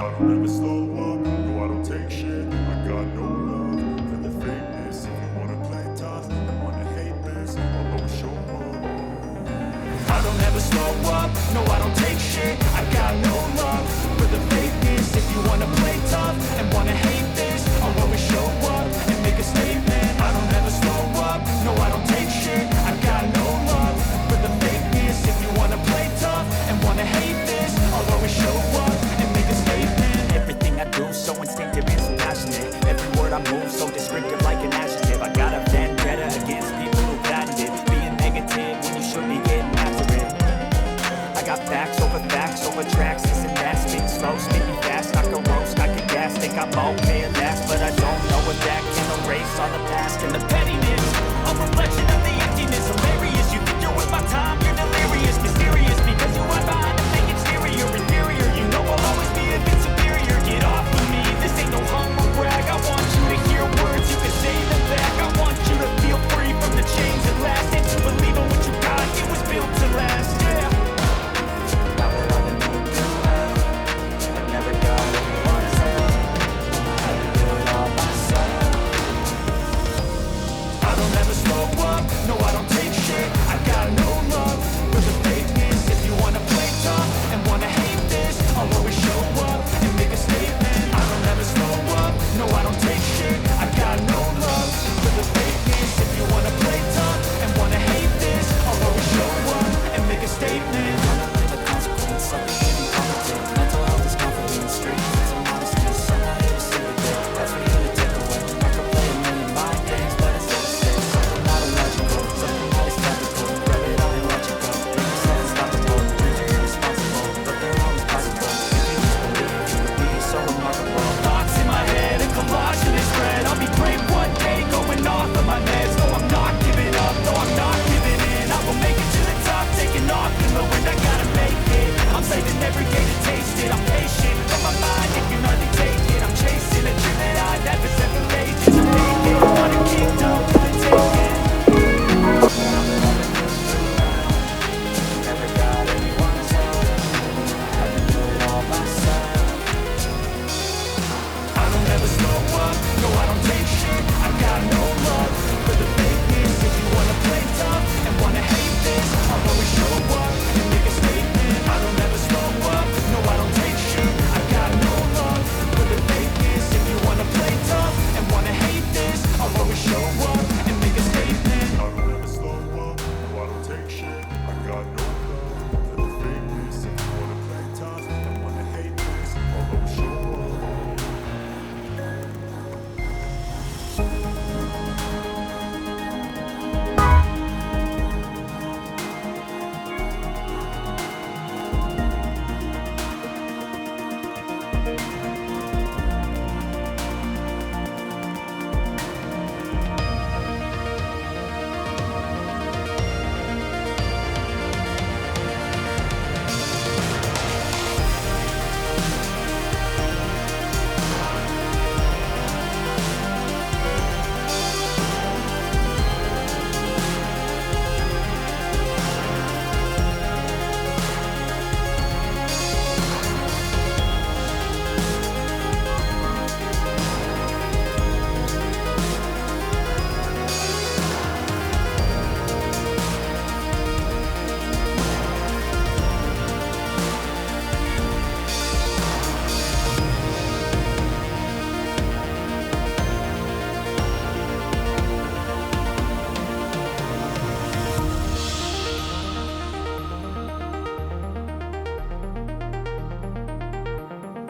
I don't ever slow up, no I don't take shit. I got no love for the fakeness. If you wanna play tough and wanna hate this, I'll always show up. I don't ever slow up, no I don't take shit. I got no love for the fakeness. If you wanna play tough and wanna hate this, I'll always show up and make a statement. I don't ever slow up, no I don't take shit. I got no love for the fakeness. If you wanna play tough and wanna hate this, I'll always show up and make a statement. Everything I do so instinctive and so passionate. Every word I move so descriptive like an adjective. I got a vendetta against people who patented being negative when you should be getting after it. I got facts over tracks, this and that. Speak slow, speaking fast, I can roast, I can gas. Think I'm okay at last, but I don't know if that can erase all the past and the pettiness. A reflection of the emptiness, hilarious. You think you're worth my time, you're delirious. Mysterious, because you are behind the fake exterior. Inferior, you know I'll always be a bit superior. Get off of me, this ain't no humble brag. I want you to hear words, you can say them back. I want you to feel free from the chains at last. And to believe in what you got, it was built to last, yeah. I don't ever